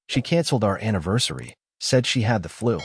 She canceled our anniversary, said she had the flu.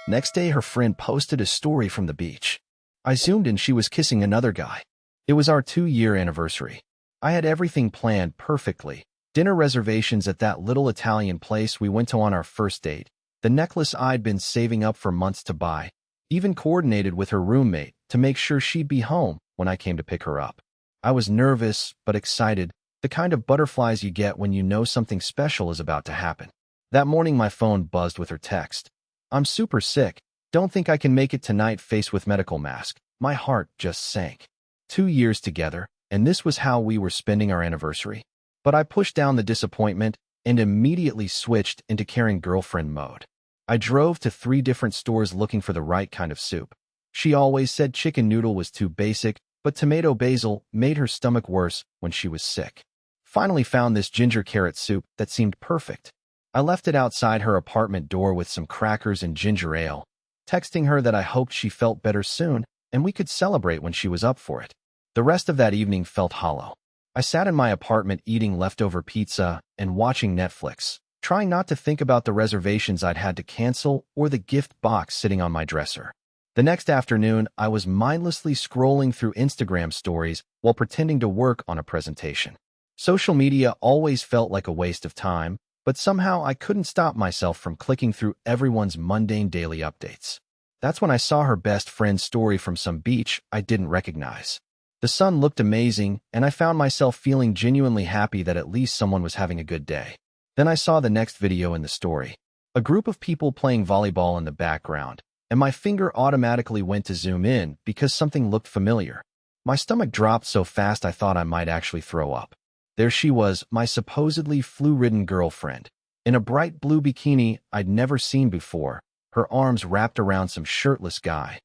Next day, her friend posted a story from the beach. I zoomed in, she was kissing another guy. It was our 2-year anniversary. I had everything planned perfectly. Dinner reservations at that little Italian place we went to on our first date. The necklace I'd been saving up for months to buy. Even coordinated with her roommate to make sure she'd be home when I came to pick her up. I was nervous, but excited, the kind of butterflies you get when you know something special is about to happen. That morning my phone buzzed with her text. "I'm super sick. Don't think I can make it tonight," faced with medical mask. My heart just sank. 2 years together, and this was how we were spending our anniversary. But I pushed down the disappointment and immediately switched into caring girlfriend mode. I drove to 3 different stores looking for the right kind of soup. She always said chicken noodle was too basic, but tomato basil made her stomach worse when she was sick. Finally found this ginger carrot soup that seemed perfect. I left it outside her apartment door with some crackers and ginger ale, texting her that I hoped she felt better soon and we could celebrate when she was up for it. The rest of that evening felt hollow. I sat in my apartment eating leftover pizza and watching Netflix, trying not to think about the reservations I'd had to cancel or the gift box sitting on my dresser. The next afternoon, I was mindlessly scrolling through Instagram stories while pretending to work on a presentation. Social media always felt like a waste of time, but somehow I couldn't stop myself from clicking through everyone's mundane daily updates. That's when I saw her best friend's story from some beach I didn't recognize. The sun looked amazing, and I found myself feeling genuinely happy that at least someone was having a good day. Then I saw the next video in the story. A group of people playing volleyball in the background, and my finger automatically went to zoom in because something looked familiar. My stomach dropped so fast I thought I might actually throw up. There she was, my supposedly flu-ridden girlfriend, in a bright blue bikini I'd never seen before, her arms wrapped around some shirtless guy,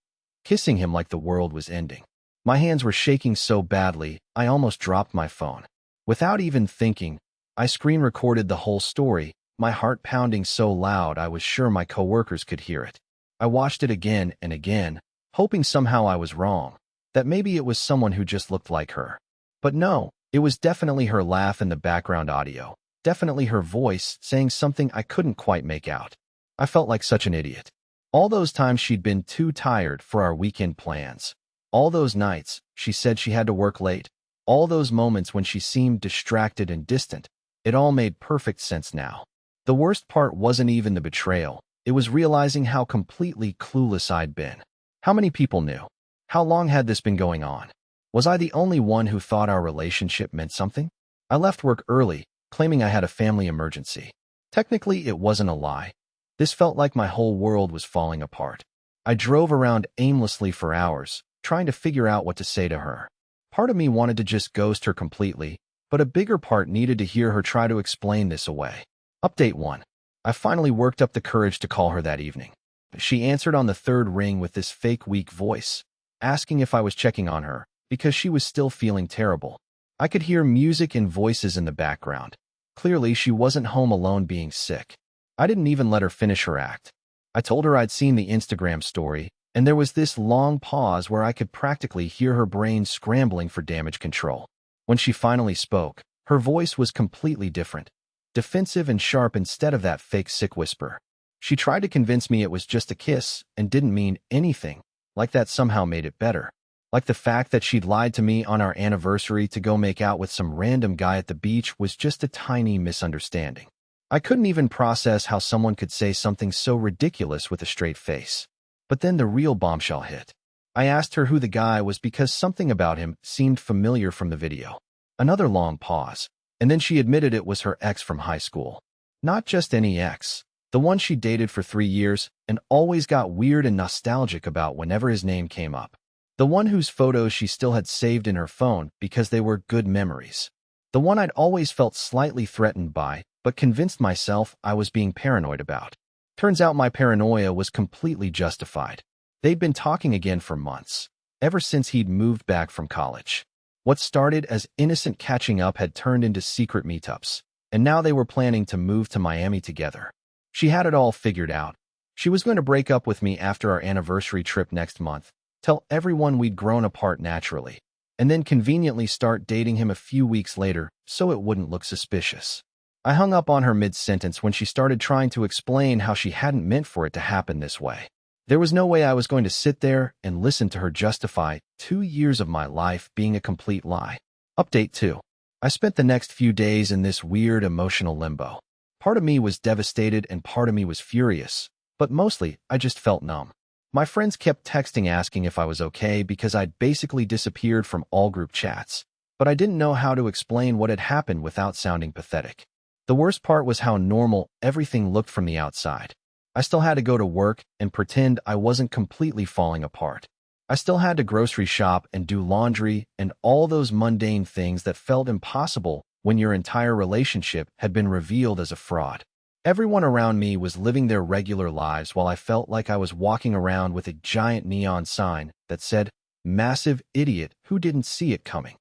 kissing him like the world was ending. My hands were shaking so badly, I almost dropped my phone. Without even thinking, I screen recorded the whole story, my heart pounding so loud I was sure my coworkers could hear it. I watched it again and again, hoping somehow I was wrong, that maybe it was someone who just looked like her. But no, it was definitely her laugh in the background audio, definitely her voice saying something I couldn't quite make out. I felt like such an idiot. All those times she'd been too tired for our weekend plans. All those nights she said she had to work late. All those moments when she seemed distracted and distant. It all made perfect sense now. The worst part wasn't even the betrayal. It was realizing how completely clueless I'd been. How many people knew? How long had this been going on? Was I the only one who thought our relationship meant something? I left work early, claiming I had a family emergency. Technically, it wasn't a lie. This felt like my whole world was falling apart. I drove around aimlessly for hours, trying to figure out what to say to her. Part of me wanted to just ghost her completely, but a bigger part needed to hear her try to explain this away. Update 1. I finally worked up the courage to call her that evening. She answered on the 3rd ring with this fake weak voice, asking if I was checking on her, because she was still feeling terrible. I could hear music and voices in the background. Clearly, she wasn't home alone being sick. I didn't even let her finish her act. I told her I'd seen the Instagram story, and there was this long pause where I could practically hear her brain scrambling for damage control. When she finally spoke, her voice was completely different, defensive and sharp instead of that fake sick whisper. She tried to convince me it was just a kiss and didn't mean anything, like that somehow made it better. Like the fact that she'd lied to me on our anniversary to go make out with some random guy at the beach was just a tiny misunderstanding. I couldn't even process how someone could say something so ridiculous with a straight face. But then the real bombshell hit. I asked her who the guy was because something about him seemed familiar from the video. Another long pause, and then she admitted it was her ex from high school. Not just any ex, the one she dated for 3 years and always got weird and nostalgic about whenever his name came up. The one whose photos she still had saved in her phone because they were good memories. The one I'd always felt slightly threatened by, but convinced myself I was being paranoid about. Turns out my paranoia was completely justified. They'd been talking again for months, ever since he'd moved back from college. What started as innocent catching up had turned into secret meetups, and now they were planning to move to Miami together. She had it all figured out. She was going to break up with me after our anniversary trip next month, tell everyone we'd grown apart naturally, and then conveniently start dating him a few weeks later so it wouldn't look suspicious. I hung up on her mid-sentence when she started trying to explain how she hadn't meant for it to happen this way. There was no way I was going to sit there and listen to her justify 2 years of my life being a complete lie. Update 2. I spent the next few days in this weird emotional limbo. Part of me was devastated and part of me was furious, but mostly I just felt numb. My friends kept texting asking if I was okay because I'd basically disappeared from all group chats, but I didn't know how to explain what had happened without sounding pathetic. The worst part was how normal everything looked from the outside. I still had to go to work and pretend I wasn't completely falling apart. I still had to grocery shop and do laundry and all those mundane things that felt impossible when your entire relationship had been revealed as a fraud. Everyone around me was living their regular lives while I felt like I was walking around with a giant neon sign that said, "Massive idiot who didn't see it coming."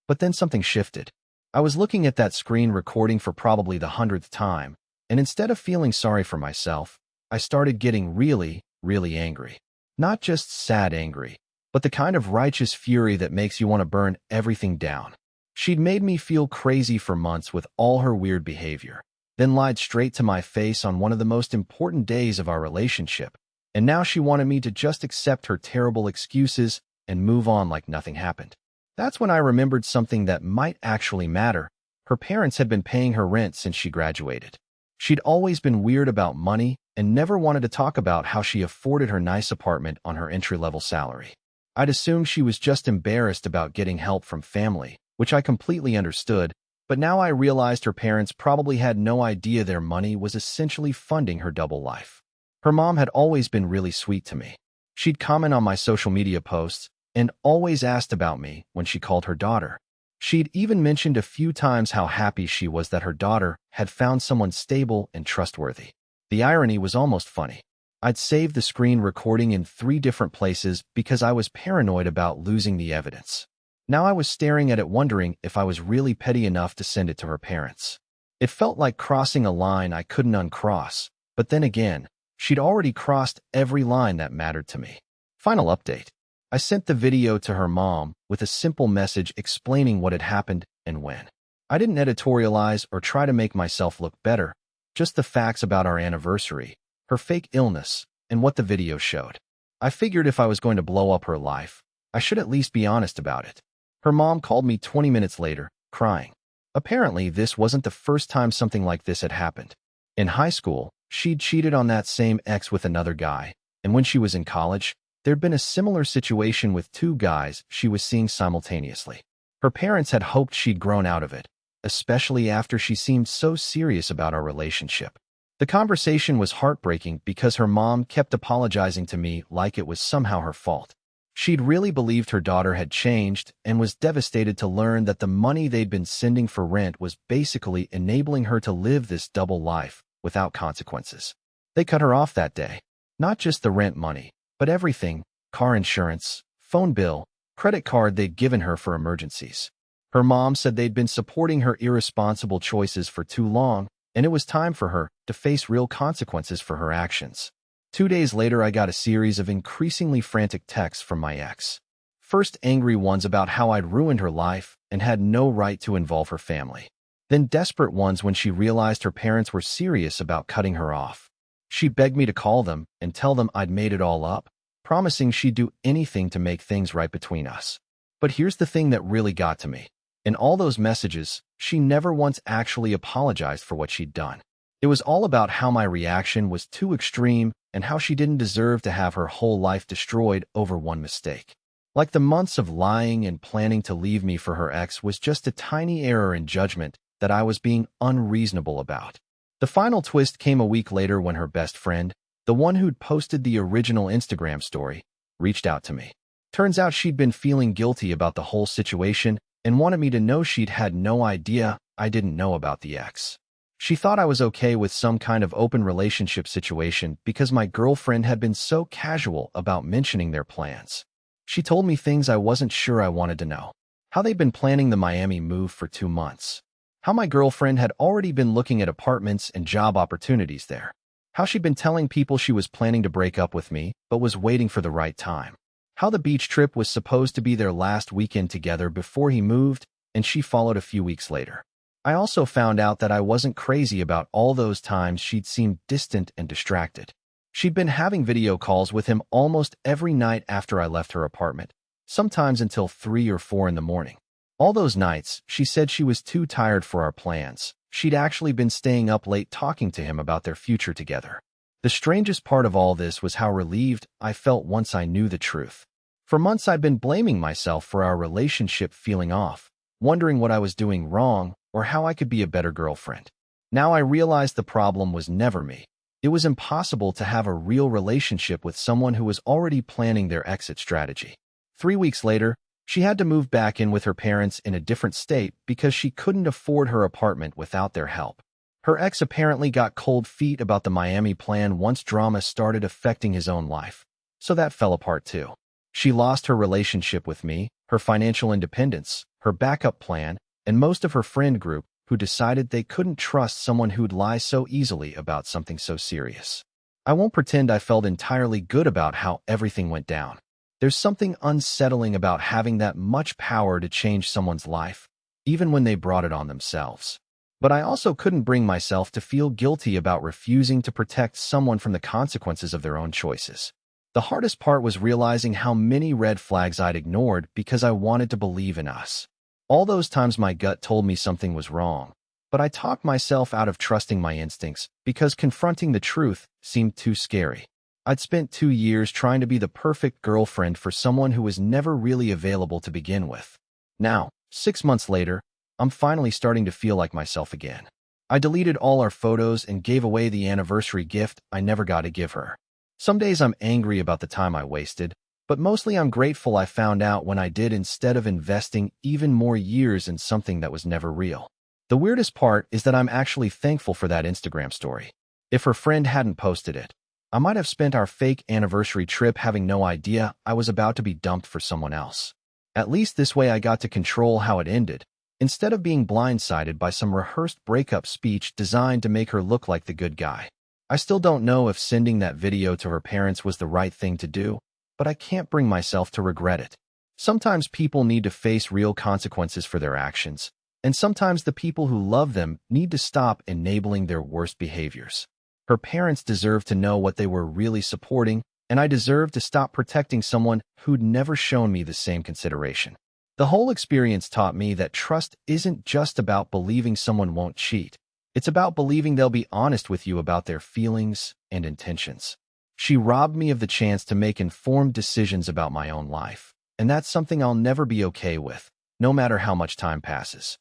But then something shifted. I was looking at that screen recording for probably the 100th time, and instead of feeling sorry for myself, I started getting really, really angry. Not just sad angry, but the kind of righteous fury that makes you want to burn everything down. She'd made me feel crazy for months with all her weird behavior, then lied straight to my face on one of the most important days of our relationship, and now she wanted me to just accept her terrible excuses and move on like nothing happened. That's when I remembered something that might actually matter. Her parents had been paying her rent since she graduated. She'd always been weird about money and never wanted to talk about how she afforded her nice apartment on her entry-level salary. I'd assumed she was just embarrassed about getting help from family, which I completely understood, but now I realized her parents probably had no idea their money was essentially funding her double life. Her mom had always been really sweet to me. She'd comment on my social media posts and always asked about me when she called her daughter. She'd even mentioned a few times how happy she was that her daughter had found someone stable and trustworthy. The irony was almost funny. I'd saved the screen recording in 3 different places because I was paranoid about losing the evidence. Now I was staring at it wondering if I was really petty enough to send it to her parents. It felt like crossing a line I couldn't uncross, but then again, she'd already crossed every line that mattered to me. Final update. I sent the video to her mom with a simple message explaining what had happened and when. I didn't editorialize or try to make myself look better, just the facts about our anniversary, her fake illness, and what the video showed. I figured if I was going to blow up her life, I should at least be honest about it. Her mom called me 20 minutes later, crying. Apparently, this wasn't the first time something like this had happened. In high school, she'd cheated on that same ex with another guy, and when she was in college, there'd been a similar situation with 2 guys she was seeing simultaneously. Her parents had hoped she'd grown out of it, especially after she seemed so serious about our relationship. The conversation was heartbreaking because her mom kept apologizing to me like it was somehow her fault. She'd really believed her daughter had changed and was devastated to learn that the money they'd been sending for rent was basically enabling her to live this double life without consequences. They cut her off that day. Not just the rent money, but everything: car insurance, phone bill, credit card they'd given her for emergencies. Her mom said they'd been supporting her irresponsible choices for too long, and it was time for her to face real consequences for her actions. 2 days later, I got a series of increasingly frantic texts from my ex. First, angry ones about how I'd ruined her life and had no right to involve her family. Then desperate ones when she realized her parents were serious about cutting her off. She begged me to call them and tell them I'd made it all up, promising she'd do anything to make things right between us. But here's the thing that really got to me. In all those messages, she never once actually apologized for what she'd done. It was all about how my reaction was too extreme and how she didn't deserve to have her whole life destroyed over one mistake. Like the months of lying and planning to leave me for her ex was just a tiny error in judgment that I was being unreasonable about. The final twist came a week later when her best friend, the one who'd posted the original Instagram story, reached out to me. Turns out she'd been feeling guilty about the whole situation and wanted me to know she'd had no idea I didn't know about the ex. She thought I was okay with some kind of open relationship situation because my girlfriend had been so casual about mentioning their plans. She told me things I wasn't sure I wanted to know. How they'd been planning the Miami move for 2 months. How my girlfriend had already been looking at apartments and job opportunities there. How she'd been telling people she was planning to break up with me, but was waiting for the right time. How the beach trip was supposed to be their last weekend together before he moved, and she followed a few weeks later. I also found out that I wasn't crazy about all those times she'd seemed distant and distracted. She'd been having video calls with him almost every night after I left her apartment, sometimes until 3 or 4 in the morning. All those nights, she said she was too tired for our plans. She'd actually been staying up late talking to him about their future together. The strangest part of all this was how relieved I felt once I knew the truth. For months I'd been blaming myself for our relationship feeling off, wondering what I was doing wrong or how I could be a better girlfriend. Now I realized the problem was never me. It was impossible to have a real relationship with someone who was already planning their exit strategy. 3 weeks later, she had to move back in with her parents in a different state because she couldn't afford her apartment without their help. Her ex apparently got cold feet about the Miami plan once drama started affecting his own life. So that fell apart too. She lost her relationship with me, her financial independence, her backup plan, and most of her friend group who decided they couldn't trust someone who'd lie so easily about something so serious. I won't pretend I felt entirely good about how everything went down. There's something unsettling about having that much power to change someone's life, even when they brought it on themselves. But I also couldn't bring myself to feel guilty about refusing to protect someone from the consequences of their own choices. The hardest part was realizing how many red flags I'd ignored because I wanted to believe in us. All those times my gut told me something was wrong, but I talked myself out of trusting my instincts because confronting the truth seemed too scary. I'd spent 2 years trying to be the perfect girlfriend for someone who was never really available to begin with. Now, 6 months later, I'm finally starting to feel like myself again. I deleted all our photos and gave away the anniversary gift I never got to give her. Some days I'm angry about the time I wasted, but mostly I'm grateful I found out when I did instead of investing even more years in something that was never real. The weirdest part is that I'm actually thankful for that Instagram story. If her friend hadn't posted it, I might have spent our fake anniversary trip having no idea I was about to be dumped for someone else. At least this way I got to control how it ended, instead of being blindsided by some rehearsed breakup speech designed to make her look like the good guy. I still don't know if sending that video to her parents was the right thing to do, but I can't bring myself to regret it. Sometimes people need to face real consequences for their actions, and sometimes the people who love them need to stop enabling their worst behaviors. Her parents deserve to know what they were really supporting, and I deserve to stop protecting someone who'd never shown me the same consideration. The whole experience taught me that trust isn't just about believing someone won't cheat. It's about believing they'll be honest with you about their feelings and intentions. She robbed me of the chance to make informed decisions about my own life, and that's something I'll never be okay with, no matter how much time passes.